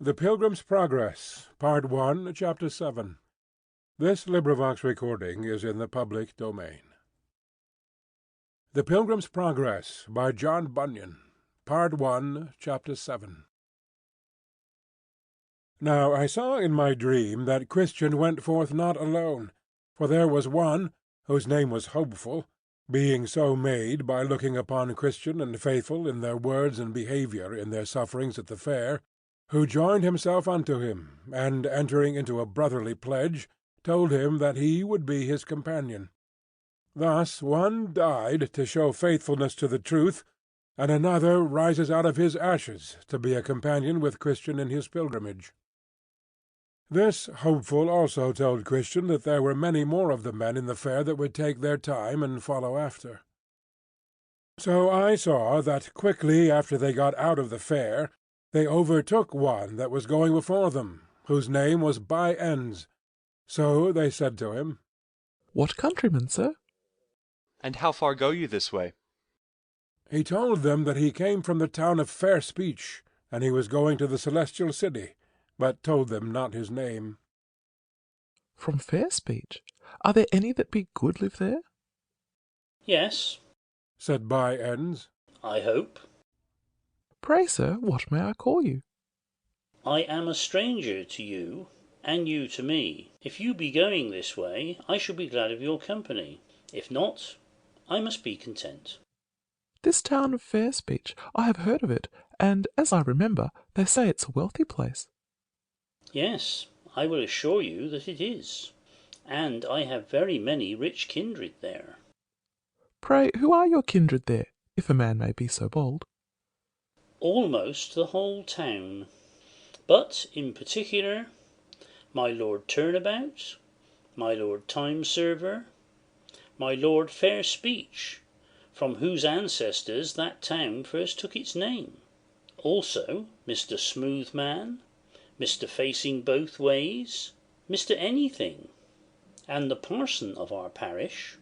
The Pilgrim's Progress, Part 1, Chapter 7. This recording is in the public domain. The Pilgrim's Progress, by John Bunyan, Part 1, Chapter 7. Now I saw in my dream that Christian went forth not alone, for there was one, whose name was Hopeful, being so made by looking upon Christian and Faithful in their words and behaviour in their sufferings at the fair, who joined himself unto him, and entering into a brotherly pledge, told him that he would be his companion. Thus one died to show faithfulness to the truth, and another rises out of his ashes to be a companion with Christian in his pilgrimage. This Hopeful also told Christian that there were many more of the men in the fair that would take their time and follow after. So I saw that quickly after they got out of the fair, they overtook one that was going before them, whose name was By Ends. So they said to him, What countryman, sir? And how far go you this way? He told them that he came from the town of Fair Speech, and he was going to the Celestial City, but told them not his name. From Fair Speech? Are there any that be good live there? Yes, said By Ends. I hope. Pray, sir, what may I call you? I am a stranger to you, and you to me. If you be going this way, I shall be glad of your company. If not, I must be content. This town of Fair Speech, I have heard of it, and as I remember, they say it's a wealthy place. Yes, I will assure you that it is, and I have very many rich kindred there. Pray, who are your kindred there, if a man may be so bold? Almost the whole town, but in particular, my Lord Turnabout, my Lord Timeserver, my Lord Fair Speech, from whose ancestors that town first took its name. Also Mr. Smoothman, Mr. Facing Both Ways, Mr. Anything, and the parson of our parish,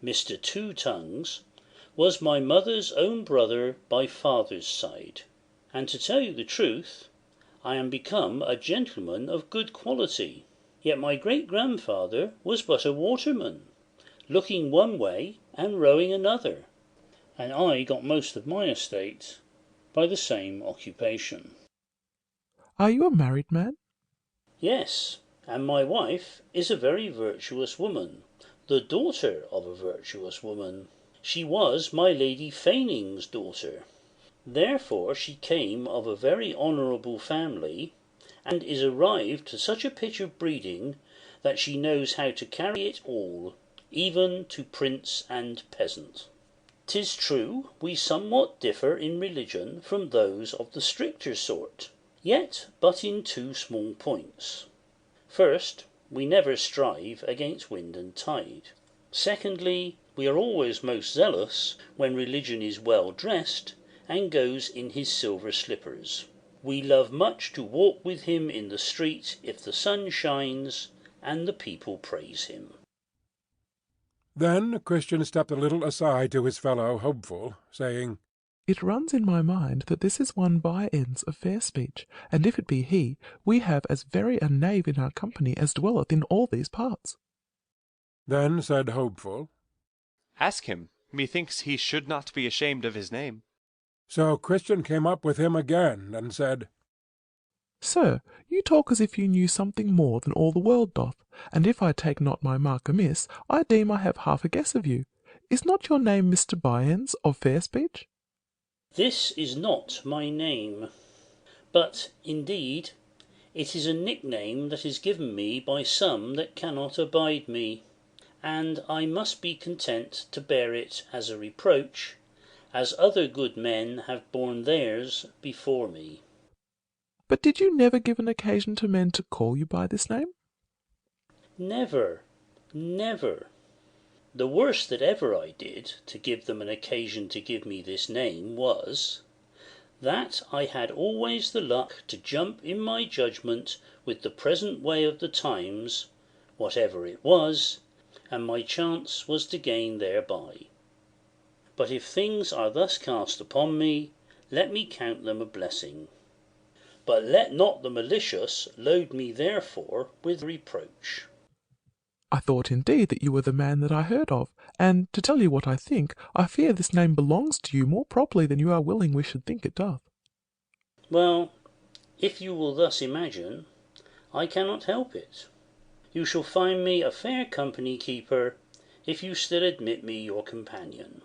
Mr. Two Tongues, was my mother's own brother by father's side. And to tell you the truth, I am become a gentleman of good quality. Yet my great-grandfather was but a waterman, looking one way and rowing another, and I got most of my estate by the same occupation. Are you a married man? Yes, and my wife is a very virtuous woman, the daughter of a virtuous woman. She was my Lady Faining's daughter. Therefore she came of a very honourable family, and is arrived to such a pitch of breeding that she knows how to carry it all, even to prince and peasant. 'Tis true we somewhat differ in religion from those of the stricter sort, yet but in two small points. First, we never strive against wind and tide. Secondly, we are always most zealous when religion is well dressed and goes in his silver slippers. We love much to walk with him in the street if the sun shines and the people praise him. Then Christian stepped a little aside to his fellow Hopeful, saying, It runs in my mind that this is one By Ends of Fair Speech, and if it be he, we have as very a knave in our company as dwelleth in all these parts. Then said Hopeful, Ask him. Methinks he should not be ashamed of his name. So Christian came up with him again, and said, Sir, you talk as if you knew something more than all the world doth, and if I take not my mark amiss, I deem I have half a guess of you. Is not your name Mr. By Ends of Fair Speech? This is not my name, but, indeed, it is a nickname that is given me by some that cannot abide me, and I must be content to bear it as a reproach, as other good men have borne theirs before me. But did you never give an occasion to men to call you by this name? Never, never. The worst that ever I did to give them an occasion to give me this name was, that I had always the luck to jump in my judgment with the present way of the times, whatever it was, and my chance was to gain thereby. But if things are thus cast upon me, let me count them a blessing. But let not the malicious load me therefore with reproach. I thought indeed that you were the man that I heard of, and to tell you what I think, I fear this name belongs to you more properly than you are willing we should think it doth. Well, if you will thus imagine, I cannot help it. You shall find me a fair company keeper, if you still admit me your companion.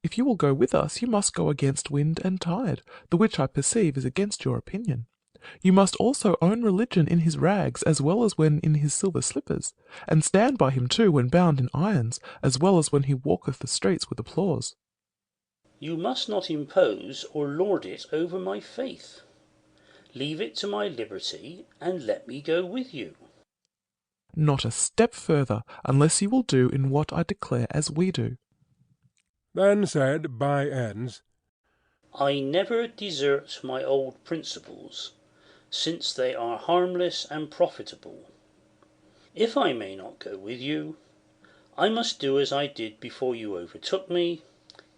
If you will go with us, you must go against wind and tide, the which I perceive is against your opinion. You must also own religion in his rags as well as when in his silver slippers, and stand by him too when bound in irons, as well as when he walketh the streets with applause. You must not impose or lord it over my faith. Leave it to my liberty, and let me go with you. Not a step further, unless you will do in what I declare as we do. Then said By Ends, I never desert my old principles, since they are harmless and profitable. If I may not go with you, I must do as I did before you overtook me,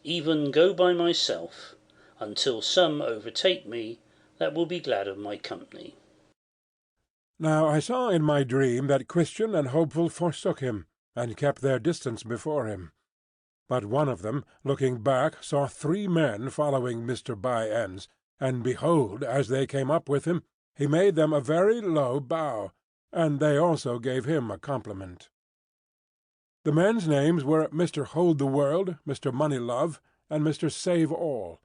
even go by myself, until some overtake me that will be glad of my company. Now I saw in my dream that Christian and Hopeful forsook him, and kept their distance before him. But one of them, looking back, saw 3 men following Mr. By Ends, and behold, as they came up with him, he made them a very low bow, and they also gave him a compliment. The men's names were Mr. Hold the World, Mr. Money-Love, and Mr. Save-All,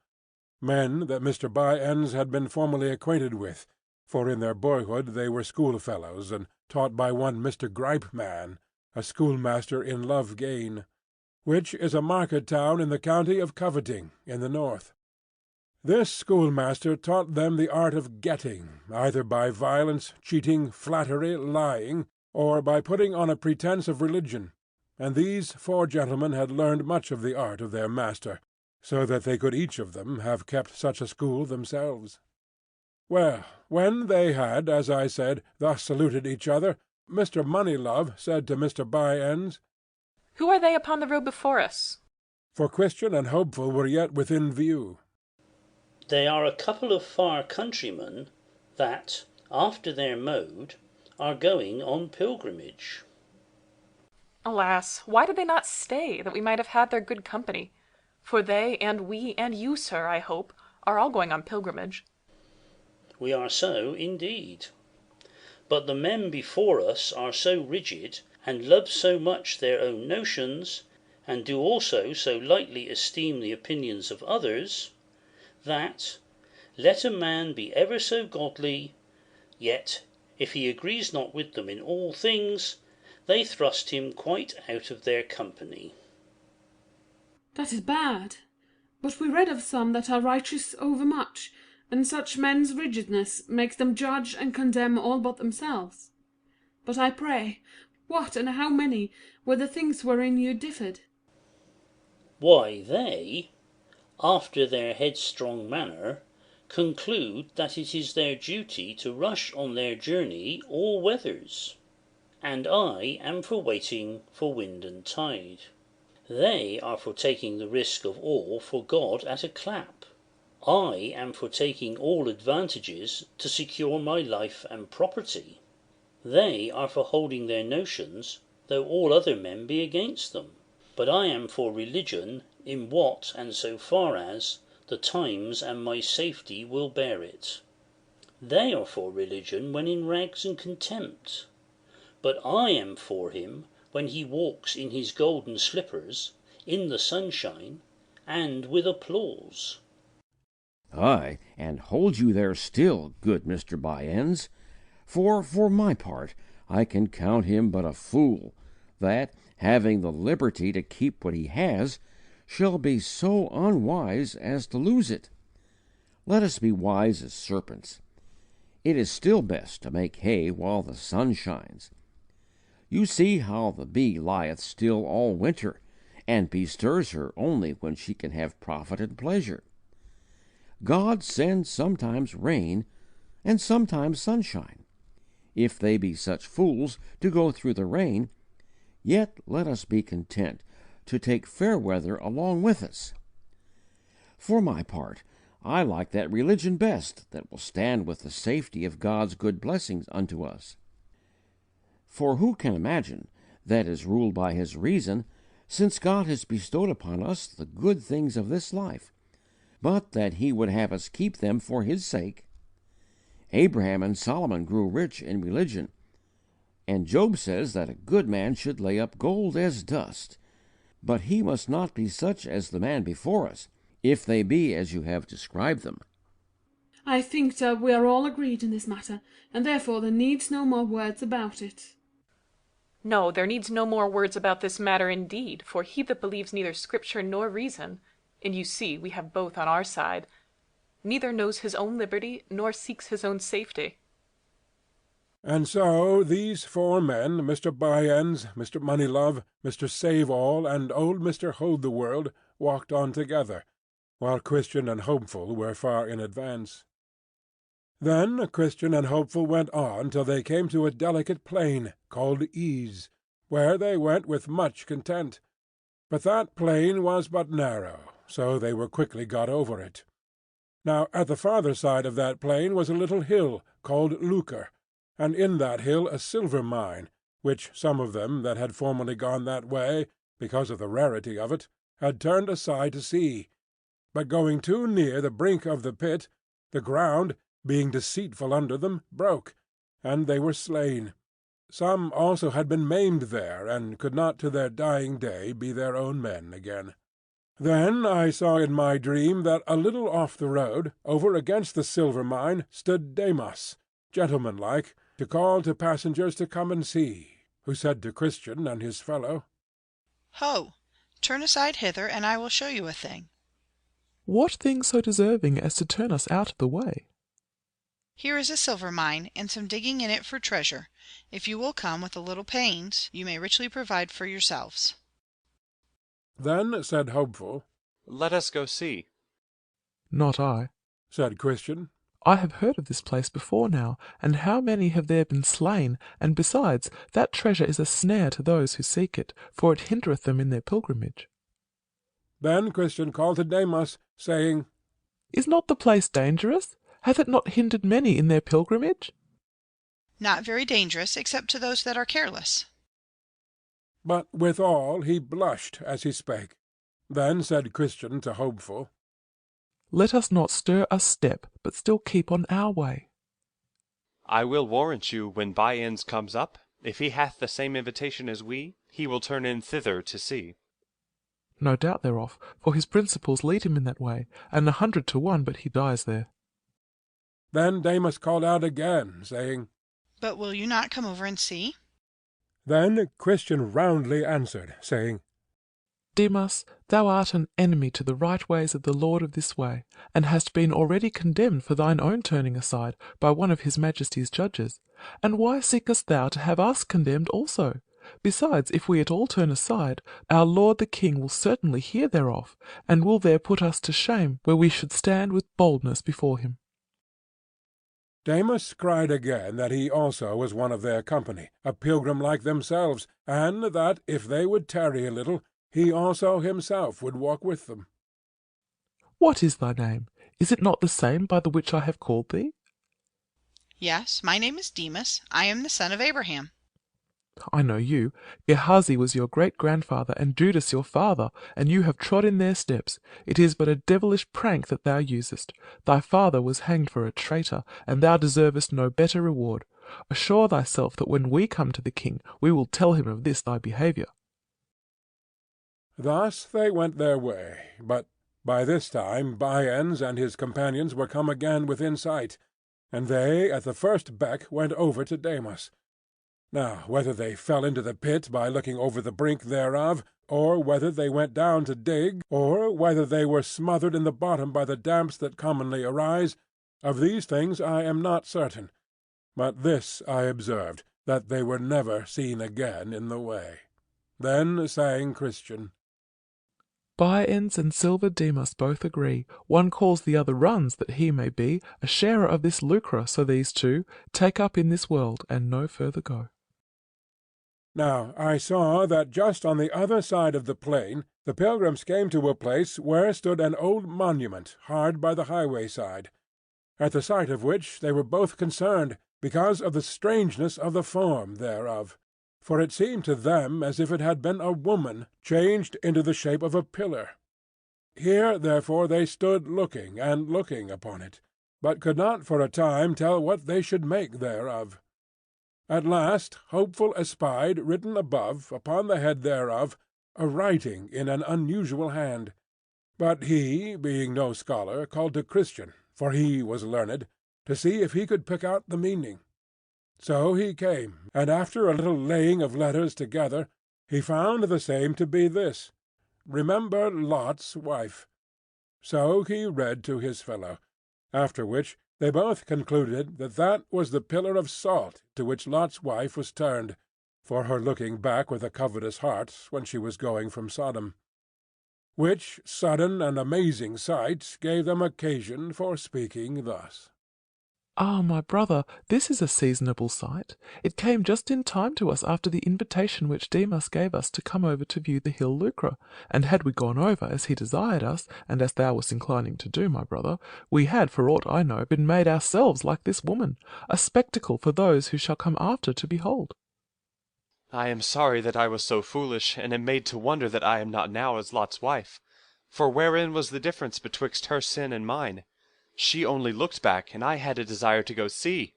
men that Mr. By Ends had been formerly acquainted with, for in their boyhood they were schoolfellows, and taught by one Mr. Gripeman, a schoolmaster in Loughgane, which is a market-town in the county of Coveting, in the north. This schoolmaster taught them the art of getting, either by violence, cheating, flattery, lying, or by putting on a pretence of religion, and these 4 gentlemen had learned much of the art of their master, so that they could each of them have kept such a school themselves. Well, when they had, as I said, thus saluted each other, Mr. Money-Love said to Mr. By Ends, Who are they upon the road before us? for Christian and Hopeful were yet within view. They are a couple of far countrymen that, after their mode, are going on pilgrimage. Alas, why did they not stay, that we might have had their good company? For they, and we, and you, sir, I hope, are all going on pilgrimage. We are so, indeed. But the men before us are so rigid, and love so much their own notions, and do also so lightly esteem the opinions of others, that, let a man be ever so godly, yet, if he agrees not with them in all things, they thrust him quite out of their company. That is bad. But we read of some that are righteous overmuch, and such men's rigidness makes them judge and condemn all but themselves. But I pray, what and how many were the things wherein you differed? Why, they, after their headstrong manner, conclude that it is their duty to rush on their journey all weathers, and I am for waiting for wind and tide. They are for taking the risk of all for God at a clap. I am for taking all advantages to secure my life and property. They are for holding their notions, though all other men be against them. But I am for religion in what and so far as the times and my safety will bear it. They are for religion when in rags and contempt. But I am for him when he walks in his golden slippers, in the sunshine, and with applause. Ay, and hold you there still, good Mr. By Ends, for my part, I can count him but a fool, that, having the liberty to keep what he has, shall be so unwise as to lose it. Let us be wise as serpents. It is still best to make hay while the sun shines. You see how the bee lieth still all winter, and bestirs her only when she can have profit and pleasure. God sends sometimes rain, and sometimes sunshine. If they be such fools to go through the rain, yet let us be content to take fair weather along with us. For my part, I like that religion best that will stand with the safety of God's good blessings unto us. For who can imagine that is ruled by his reason, since God has bestowed upon us the good things of this life, but that he would have us keep them for his sake? Abraham and Solomon grew rich in religion, and Job says that a good man should lay up gold as dust, but he must not be such as the man before us, if they be as you have described them. I think that we are all agreed in this matter, and therefore there needs no more words about it. No, there needs no more words about this matter indeed, for he that believes neither Scripture nor reason, and you see we have both on our side, neither knows his own liberty nor seeks his own safety. And so these four men, Mr. Byends, Mr. Moneylove, Mr. Save-all, and old Mr. Hold-the-world, walked on together, while Christian and Hopeful were far in advance. Then Christian and Hopeful went on till they came to a delicate plain, called Ease, where they went with much content. But that plain was but narrow, so they were quickly got over it. Now at the farther side of that plain was a little hill, called Lucre, and in that hill a silver mine, which some of them that had formerly gone that way, because of the rarity of it, had turned aside to see. But going too near the brink of the pit, the ground, being deceitful under them, broke, and they were slain. Some also had been maimed there, and could not to their dying day be their own men again. Then I saw in my dream that a little off the road, over against the silver mine, stood Demas, gentlemanlike, to call to passengers to come and see, who said to Christian and his fellow, Ho! Turn aside hither, and I will show you a thing. What thing so deserving as to turn us out of the way? Here is a silver mine, and some digging in it for treasure. If you will come with a little pains, you may richly provide for yourselves. Then said Hopeful, Let us go see. Not I. said Christian. I have heard of this place before now, and how many have there been slain, and besides, that treasure is a snare to those who seek it, for it hindereth them in their pilgrimage. Then Christian called to Demas, saying, Is not the place dangerous? Hath it not hindered many in their pilgrimage? Not very dangerous, except to those that are careless. But withal he blushed as he spake. Then said Christian to Hopeful, Let us not stir a step, but still keep on our way. I will warrant you, when Byends comes up, if he hath the same invitation as we, he will turn in thither to see. No doubt thereof, for his principles lead him in that way, and 100 to 1 but he dies there. Then Demas called out again, saying, But will you not come over and see? Then Christian roundly answered, saying, Demas, thou art an enemy to the right ways of the Lord of this way, and hast been already condemned for thine own turning aside by one of his Majesty's judges. And why seekest thou to have us condemned also? Besides, if we at all turn aside, our lord the king will certainly hear thereof, and will there put us to shame, where we should stand with boldness before him. Demas cried again that he also was one of their company, a pilgrim like themselves, and that, if they would tarry a little, he also himself would walk with them. What is thy name? Is it not the same by the which I have called thee? Yes, my name is Demas. I am the son of Abraham. I know you. Gehazi was your great-grandfather, and Judas your father, and you have trod in their steps. It is but a devilish prank that thou usest. Thy father was hanged for a traitor, and thou deservest no better reward. Assure thyself that when we come to the king, we will tell him of this thy behaviour. Thus they went their way, but by this time Byends and his companions were come again within sight, and they at the first beck went over to Demas. Now whether they fell into the pit by looking over the brink thereof, or whether they went down to dig, or whether they were smothered in the bottom by the damps that commonly arise, of these things I am not certain, but this I observed, that they were never seen again in the way. Then sang Christian, Byends and Silver Demas both agree. One calls the other runs, that he may be a sharer of this lucre, so these two take up in this world, and no further go. Now I saw that just on the other side of the plain the pilgrims came to a place where stood an old monument hard by the highway side, at the sight of which they were both concerned, because of the strangeness of the form thereof. For it seemed to them as if it had been a woman changed into the shape of a pillar. Here therefore they stood looking and looking upon it, but could not for a time tell what they should make thereof. At last Hopeful espied written above, upon the head thereof, a writing in an unusual hand. But he, being no scholar, called to Christian, for he was learned, to see if he could pick out the meaning. So he came, and after a little laying of letters together, he found the same to be this, Remember Lot's wife. So he read to his fellow, after which they both concluded that that was the pillar of salt to which Lot's wife was turned, for her looking back with a covetous heart when she was going from Sodom. Which sudden and amazing sight gave them occasion for speaking thus. Ah, my brother, this is a seasonable sight. It came just in time to us after the invitation which Demas gave us to come over to view the hill Lucra, and had we gone over as he desired us, and as thou wast inclining to do, my brother, we had, for aught I know, been made ourselves like this woman, a spectacle for those who shall come after to behold. I am sorry that I was so foolish, and am made to wonder that I am not now as Lot's wife. For wherein was the difference betwixt her sin and mine? She only looked back, and I had a desire to go see.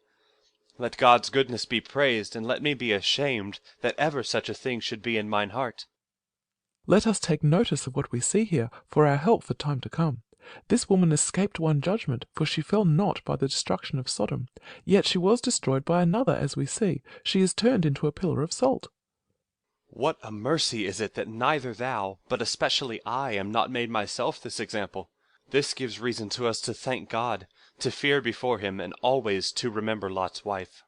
Let God's goodness be praised, and let me be ashamed that ever such a thing should be in mine heart. Let us take notice of what we see here, for our help for time to come. This woman escaped one judgment, for she fell not by the destruction of Sodom, yet she was destroyed by another, as we see. She is turned into a pillar of salt. What a mercy is it that neither thou, but especially I, am not made myself this example! This gives reason to us to thank God, to fear before him, and always to remember Lot's wife.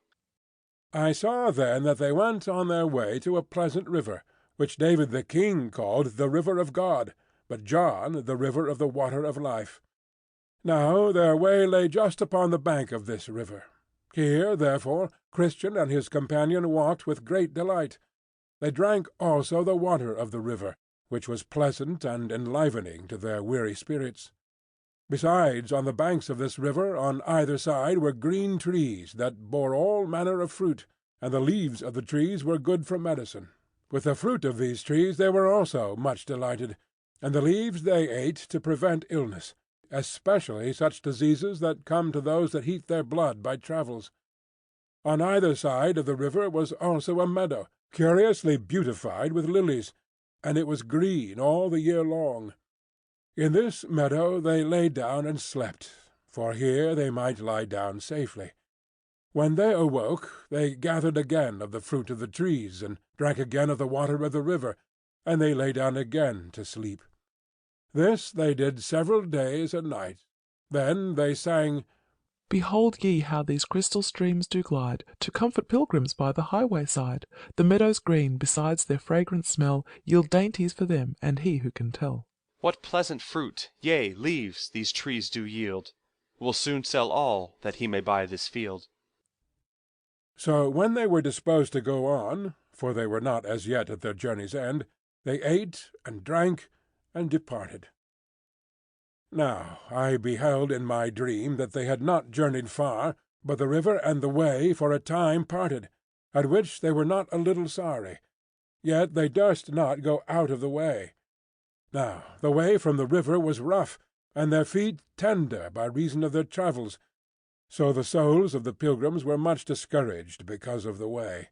I saw then that they went on their way to a pleasant river, which David the king called the river of God, but John the river of the water of life. Now their way lay just upon the bank of this river. Here, therefore, Christian and his companion walked with great delight. They drank also the water of the river, which was pleasant and enlivening to their weary spirits. Besides, on the banks of this river on either side were green trees that bore all manner of fruit, and the leaves of the trees were good for medicine. With the fruit of these trees they were also much delighted, and the leaves they ate to prevent illness, especially such diseases that come to those that heat their blood by travels. On either side of the river was also a meadow, curiously beautified with lilies, and it was green all the year long. In this meadow they lay down and slept, for here they might lie down safely. When they awoke, they gathered again of the fruit of the trees, and drank again of the water of the river, and they lay down again to sleep. This they did several days and nights. Then they sang, Behold ye how these crystal streams do glide, to comfort pilgrims by the highway side. The meadows green, besides their fragrant smell, yield dainties for them, and he who can tell. What pleasant fruit, yea, leaves, these trees do yield! We'll soon sell all, that he may buy this field. So when they were disposed to go on, for they were not as yet at their journey's end, they ate and drank and departed. Now I beheld in my dream that they had not journeyed far, but the river and the way for a time parted, at which they were not a little sorry. Yet they durst not go out of the way. Now the way from the river was rough, and their feet tender by reason of their travels. So the souls of the pilgrims were much discouraged because of the way.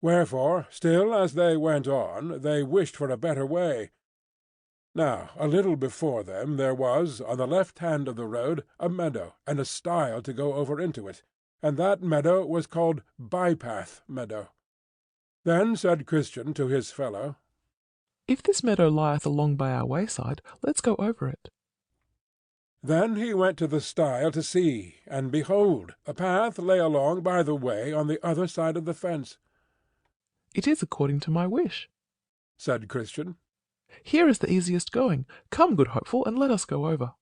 Wherefore, still as they went on, they wished for a better way. Now a little before them there was, on the left hand of the road, a meadow, and a stile to go over into it, and that meadow was called Bypath Meadow. Then said Christian to his fellow, If this meadow lieth along by our wayside, let's go over it. Then he went to the stile to see, and behold, a path lay along by the way on the other side of the fence. It is according to my wish, said Christian. Here is the easiest going. Come, good Hopeful, and let us go over.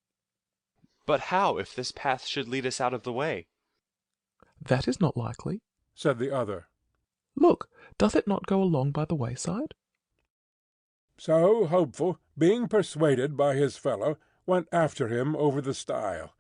But how if this path should lead us out of the way? That is not likely, said the other. Look, doth it not go along by the wayside? So Hopeful, being persuaded by his fellow, went after him over the stile.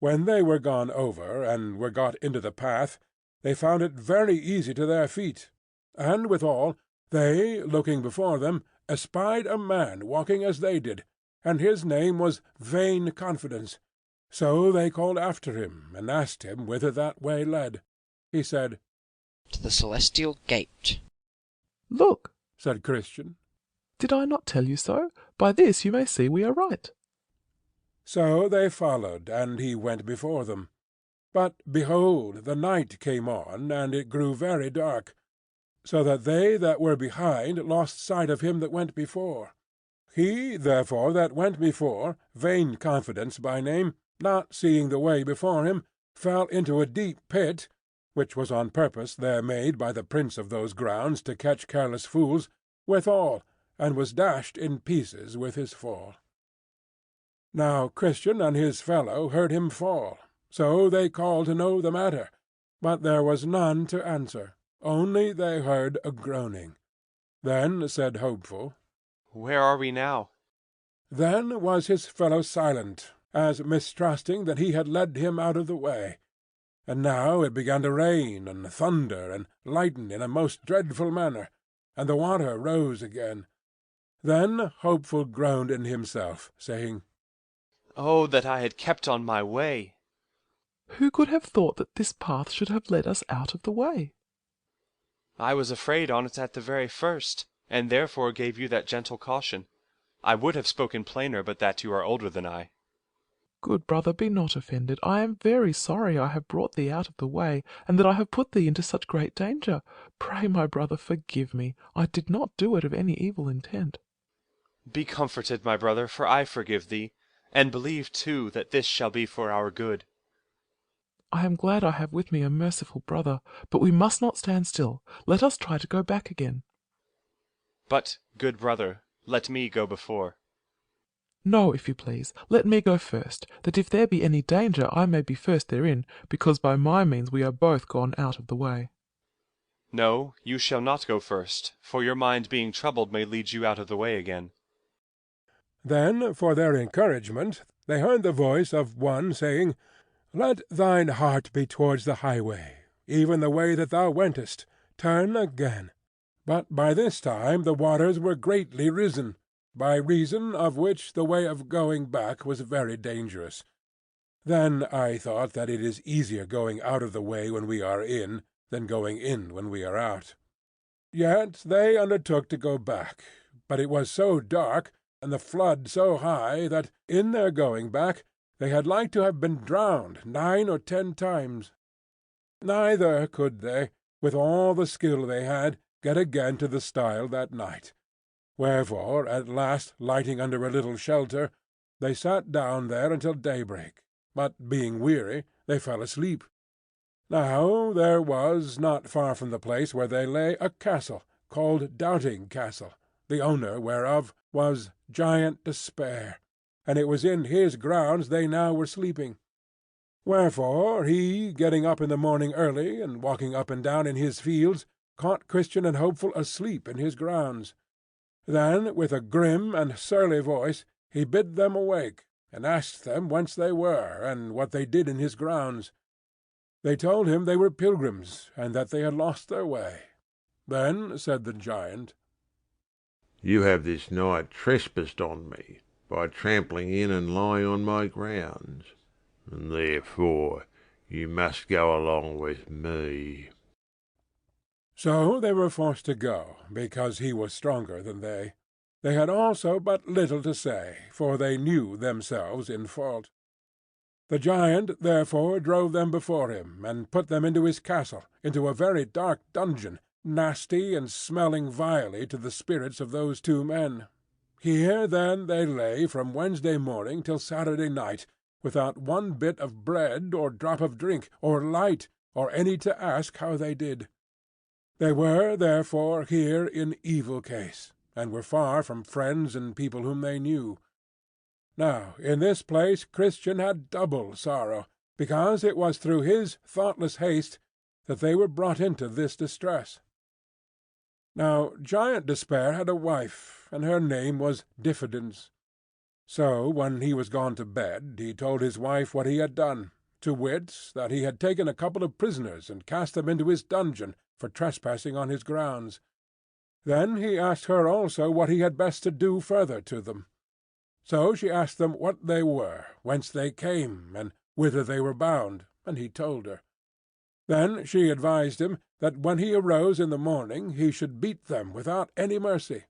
When they were gone over, and were got into the path, they found it very easy to their feet, and withal they, looking before them, espied a man walking as they did, and his name was Vain Confidence. So they called after him, and asked him whither that way led. He said, To the Celestial Gate. Look, said Christian. did I not tell you so? By this you may see we are right. So they followed, and he went before them. But, behold, the night came on, and it grew very dark, so that they that were behind lost sight of him that went before. He, therefore, that went before, Vain Confidence by name, not seeing the way before him, fell into a deep pit, which was on purpose there made by the prince of those grounds to catch careless fools, withal, and was dashed in pieces with his fall. Now Christian and his fellow heard him fall, so they called to know the matter, but there was none to answer, only they heard a groaning. Then said Hopeful, Where are we now? Then was his fellow silent, as mistrusting that he had led him out of the way. And now it began to rain, and thunder, and lighten in a most dreadful manner, and the water rose again. Then Hopeful groaned in himself, saying, Oh, that I had kept on my way! Who could have thought that this path should have led us out of the way? I was afraid on't at the very first, and therefore gave you that gentle caution. I would have spoken plainer, but that you are older than I. Good brother, be not offended. I am very sorry I have brought thee out of the way, and that I have put thee into such great danger. Pray, my brother, forgive me. I did not do it of any evil intent. Be comforted, my brother, for I forgive thee, and believe, too, that this shall be for our good. I am glad I have with me a merciful brother, but we must not stand still. Let us try to go back again. But, good brother, let me go before. No, if you please, let me go first, that if there be any danger I may be first therein, because by my means we are both gone out of the way. No, you shall not go first, for your mind being troubled may lead you out of the way again. Then, for their encouragement, they heard the voice of one saying, Let thine heart be towards the highway, even the way that thou wentest. Turn again. But by this time the waters were greatly risen, by reason of which the way of going back was very dangerous. Then I thought that it is easier going out of the way when we are in, than going in when we are out. Yet they undertook to go back, but it was so dark, and the flood so high, that, in their going back, they had like to have been drowned 9 or 10 times. Neither could they, with all the skill they had, get again to the stile that night. Wherefore, at last lighting under a little shelter, they sat down there until daybreak, but being weary, they fell asleep. Now there was, not far from the place where they lay, a castle, called Doubting Castle, the owner whereof was Giant Despair, and it was in his grounds they now were sleeping. Wherefore he, getting up in the morning early, and walking up and down in his fields, caught Christian and Hopeful asleep in his grounds. Then, with a grim and surly voice, he bid them awake, and asked them whence they were, and what they did in his grounds. They told him they were pilgrims, and that they had lost their way. Then said the giant, You have this night trespassed on me, by trampling in and lying on my grounds, and therefore you must go along with me. So they were forced to go, because he was stronger than they. They had also but little to say, for they knew themselves in fault. The giant therefore drove them before him, and put them into his castle, into a very dark dungeon, nasty and smelling vilely to the spirits of those 2 men. Here then they lay from Wednesday morning till Saturday night, without one bit of bread, or drop of drink, or light, or any to ask how they did. They were, therefore, here in evil case, and were far from friends and people whom they knew. Now in this place Christian had double sorrow, because it was through his thoughtless haste that they were brought into this distress. Now Giant Despair had a wife, and her name was Diffidence. So when he was gone to bed, he told his wife what he had done, to wit, that he had taken a couple of prisoners and cast them into his dungeon for trespassing on his grounds. Then he asked her also what he had best to do further to them. So she asked them what they were, whence they came, and whither they were bound, and he told her. Then she advised him that when he arose in the morning he should beat them without any mercy.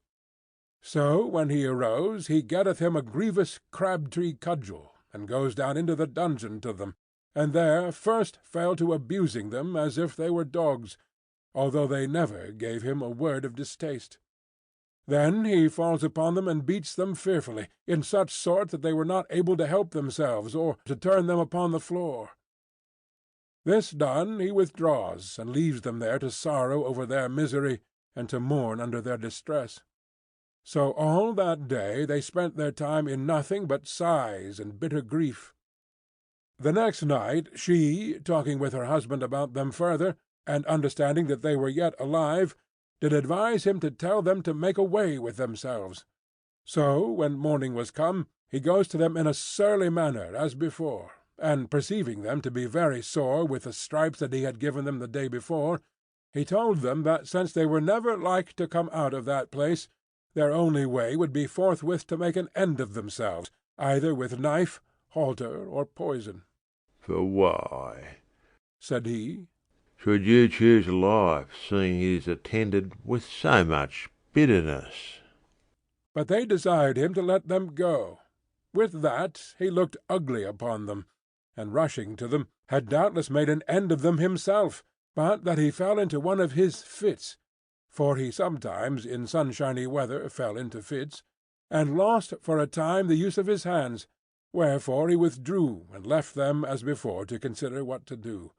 So when he arose he getteth him a grievous crab-tree cudgel, and goes down into the dungeon to them, and there first fell to abusing them as if they were dogs, although they never gave him a word of distaste. Then he falls upon them and beats them fearfully, in such sort that they were not able to help themselves, or to turn them upon the floor. This done, he withdraws, and leaves them there to sorrow over their misery, and to mourn under their distress. So all that day they spent their time in nothing but sighs and bitter grief. The next night she, talking with her husband about them further, and understanding that they were yet alive, did advise him to tell them to make away with themselves. So when morning was come, he goes to them in a surly manner as before, and perceiving them to be very sore with the stripes that he had given them the day before, he told them that since they were never like to come out of that place, their only way would be forthwith to make an end of themselves, either with knife, halter, or poison. For why, said he, should you choose life, seeing it is attended with so much bitterness? But they desired him to let them go. With that he looked ugly upon them, and rushing to them, had doubtless made an end of them himself, but that he fell into one of his fits, for he sometimes in sunshiny weather fell into fits, and lost for a time the use of his hands, wherefore he withdrew, and left them as before to consider what to do.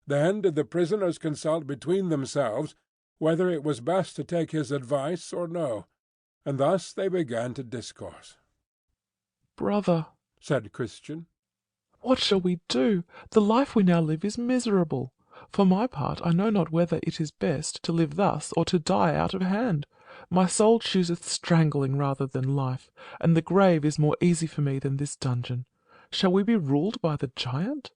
Then did the prisoners consult between themselves whether it was best to take his advice or no, and thus they began to discourse. "Brother," said Christian, "what shall we do? The life we now live is miserable. For my part, I know not whether it is best to live thus or to die out of hand. My soul chooseth strangling rather than life, and the grave is more easy for me than this dungeon. Shall we be ruled by the giant?"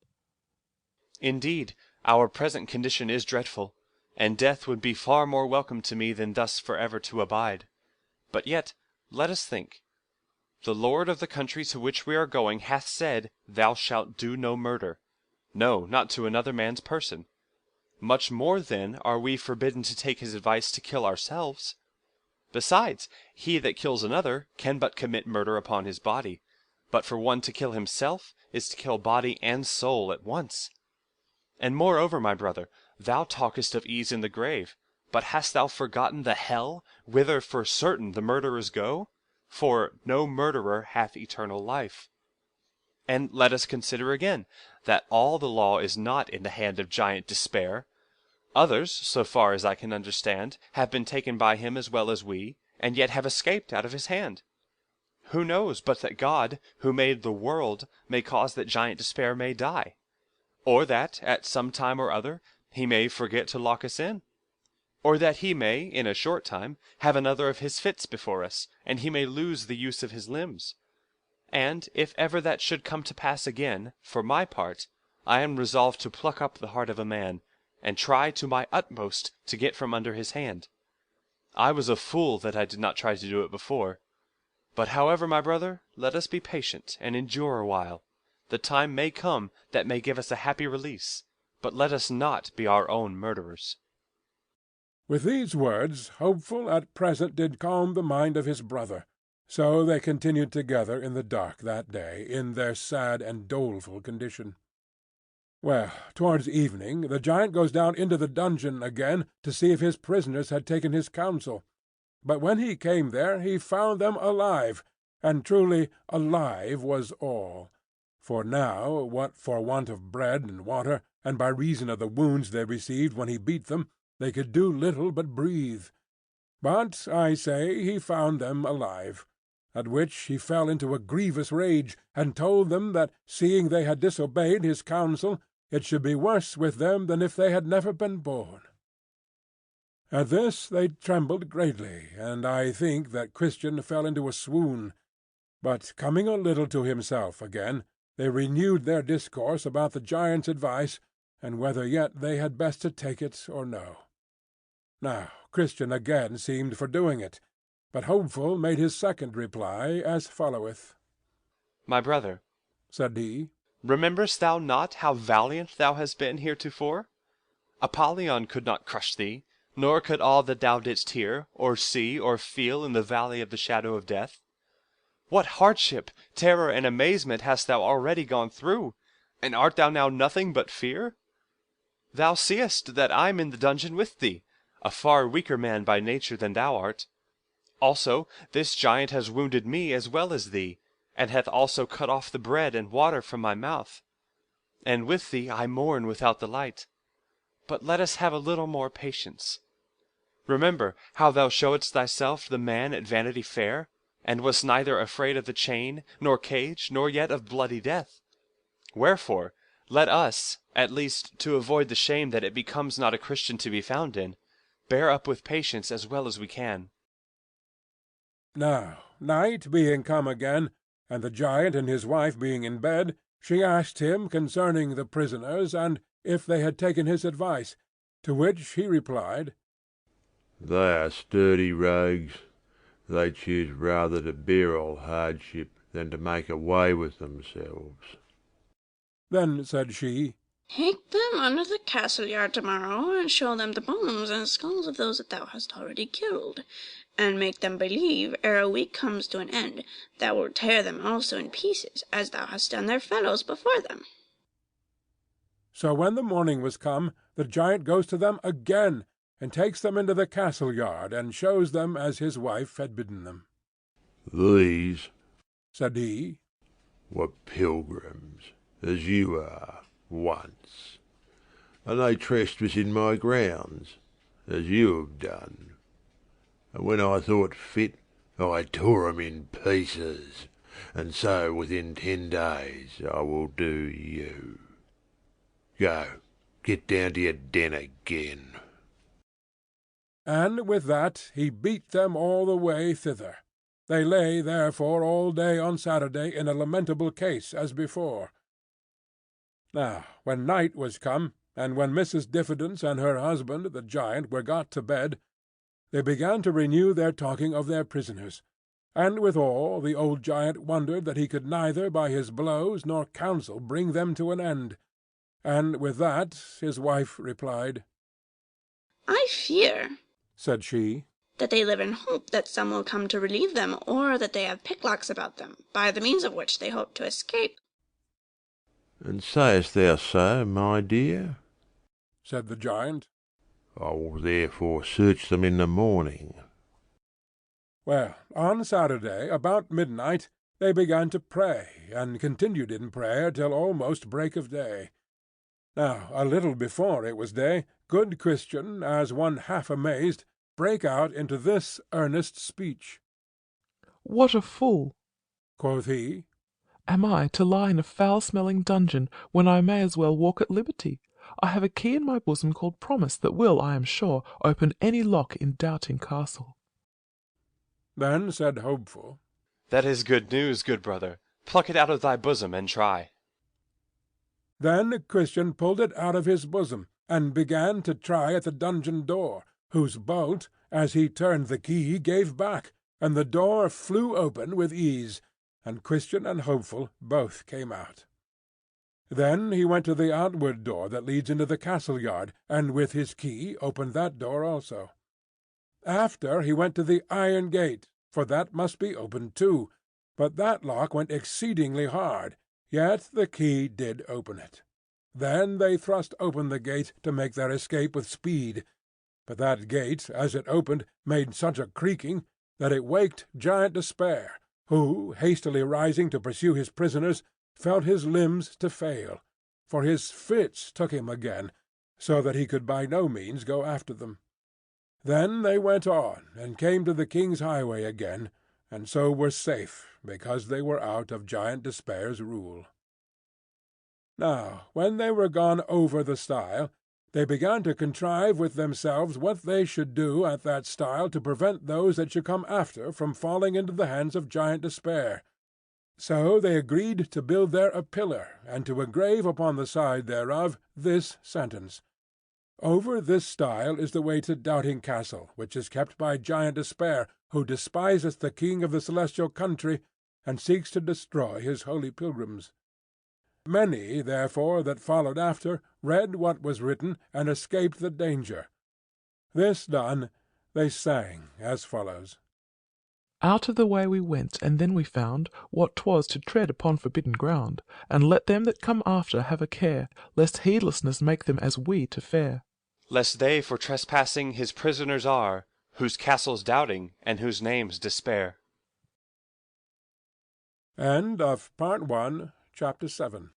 Indeed, our present condition is dreadful, and death would be far more welcome to me than thus for ever to abide. But yet, let us think. The lord of the country to which we are going hath said, Thou shalt do no murder. No, not to another man's person. Much more then are we forbidden to take his advice to kill ourselves. Besides, he that kills another can but commit murder upon his body, but for one to kill himself is to kill body and soul at once. And moreover, my brother, thou talkest of ease in the grave, but hast thou forgotten the hell, whither for certain the murderers go? For no murderer hath eternal life. And let us consider again, that all the law is not in the hand of Giant Despair. Others, so far as I can understand, have been taken by him as well as we, and yet have escaped out of his hand. Who knows but that God, who made the world, may cause that Giant Despair may die? Or that, at some time or other, he may forget to lock us in? Or that he may, in a short time, have another of his fits before us, and he may lose the use of his limbs? And, if ever that should come to pass again, for my part, I am resolved to pluck up the heart of a man, and try to my utmost to get from under his hand. I was a fool that I did not try to do it before. But however, my brother, let us be patient, and endure a while. The time may come that may give us a happy release, but let us not be our own murderers." With these words Hopeful at present did calm the mind of his brother. So they continued together in the dark that day, in their sad and doleful condition. Well, towards evening the giant goes down into the dungeon again to see if his prisoners had taken his counsel. But when he came there he found them alive, and truly alive was all. For now, what for want of bread and water, and by reason of the wounds they received when he beat them, they could do little but breathe. But, I say, he found them alive. At which he fell into a grievous rage, and told them that, seeing they had disobeyed his counsel, it should be worse with them than if they had never been born. At this they trembled greatly, and I think that Christian fell into a swoon. But coming a little to himself again, they renewed their discourse about the giant's advice, and whether yet they had best to take it or no. Now Christian again seemed for doing it, but Hopeful made his second reply as followeth. My brother, said he, rememberest thou not how valiant thou hast been heretofore? Apollyon could not crush thee, nor could all that thou didst hear, or see, or feel in the valley of the shadow of death. What hardship, terror, and amazement hast thou already gone through, and art thou now nothing but fear? Thou seest that I am in the dungeon with thee, a far weaker man by nature than thou art. Also, this giant has wounded me as well as thee, and hath also cut off the bread and water from my mouth. And with thee I mourn without the light. But let us have a little more patience. Remember how thou showedst thyself the man at Vanity Fair, and wast neither afraid of the chain, nor cage, nor yet of bloody death. Wherefore, let us, at least, to avoid the shame that it becomes not a Christian to be found in, bear up with patience as well as we can. Now, night being come again, and the giant and his wife being in bed, she asked him concerning the prisoners, and if they had taken his advice, to which he replied, They are sturdy rogues. They choose rather to bear all hardship than to make away with themselves. Then said she, Take them under the castle yard tomorrow, and show them the bones and skulls of those that thou hast already killed, and make them believe, ere a week comes to an end, thou wilt tear them also in pieces, as thou hast done their fellows before them. So when the morning was come, the giant goes to them again, and takes them into the castle yard, and shows them as his wife had bidden them. These, said he, were pilgrims, as you are, once, and they trespass in my grounds, as you have done. And when I thought fit, I tore 'em in pieces, and so within 10 days I will do you. Go, get down to your den again. And with that he beat them all the way thither. They lay therefore all day on Saturday in a lamentable case as before. Now when night was come, and when Mrs. Diffidence and her husband the giant were got to bed, they began to renew their talking of their prisoners, and withal the old giant wondered that he could neither by his blows nor counsel bring them to an end. And with that his wife replied, I fear, said she, that they live in hope that some will come to relieve them, or that they have picklocks about them, by the means of which they hope to escape. And sayest thou so, my dear? said the giant. I will therefore search them in the morning. Well, on Saturday, about midnight, they began to pray, and continued in prayer till almost break of day. Now, a little before it was day, good Christian, as one half amazed, brake out into this earnest speech. What a fool, quoth he, am I to lie in a foul-smelling dungeon when I may as well walk at liberty? I have a key in my bosom called Promise that will, I am sure, open any lock in Doubting Castle. Then said Hopeful, That is good news, good brother. Pluck it out of thy bosom, and try. Then Christian pulled it out of his bosom, and began to try at the dungeon door, whose bolt, as he turned the key, gave back, and the door flew open with ease, and Christian and Hopeful both came out. Then he went to the outward door that leads into the castle yard, and with his key opened that door also. After he went to the iron gate, for that must be opened too, but that lock went exceedingly hard, yet the key did open it. Then they thrust open the gate to make their escape with speed, but that gate, as it opened, made such a creaking that it waked Giant Despair, who, hastily rising to pursue his prisoners, felt his limbs to fail, for his fits took him again, so that he could by no means go after them. Then they went on, and came to the King's highway again, and so were safe, because they were out of Giant Despair's rule. Now when they were gone over the stile, they began to contrive with themselves what they should do at that stile to prevent those that should come after from falling into the hands of Giant Despair. So they agreed to build there a pillar, and to engrave upon the side thereof this sentence: Over this stile is the way to Doubting Castle, which is kept by Giant Despair, who despiseth the king of the celestial country, and seeks to destroy his holy pilgrims. Many, therefore, that followed after, read what was written, and escaped the danger. This done, they sang as follows: Out of the way we went, and then we found what 'twas to tread upon forbidden ground, and let them that come after have a care, lest heedlessness make them as we to fare. Lest they for trespassing his prisoners are, whose castle's Doubting, and whose name's Despair. End of Part 1, Chapter 7.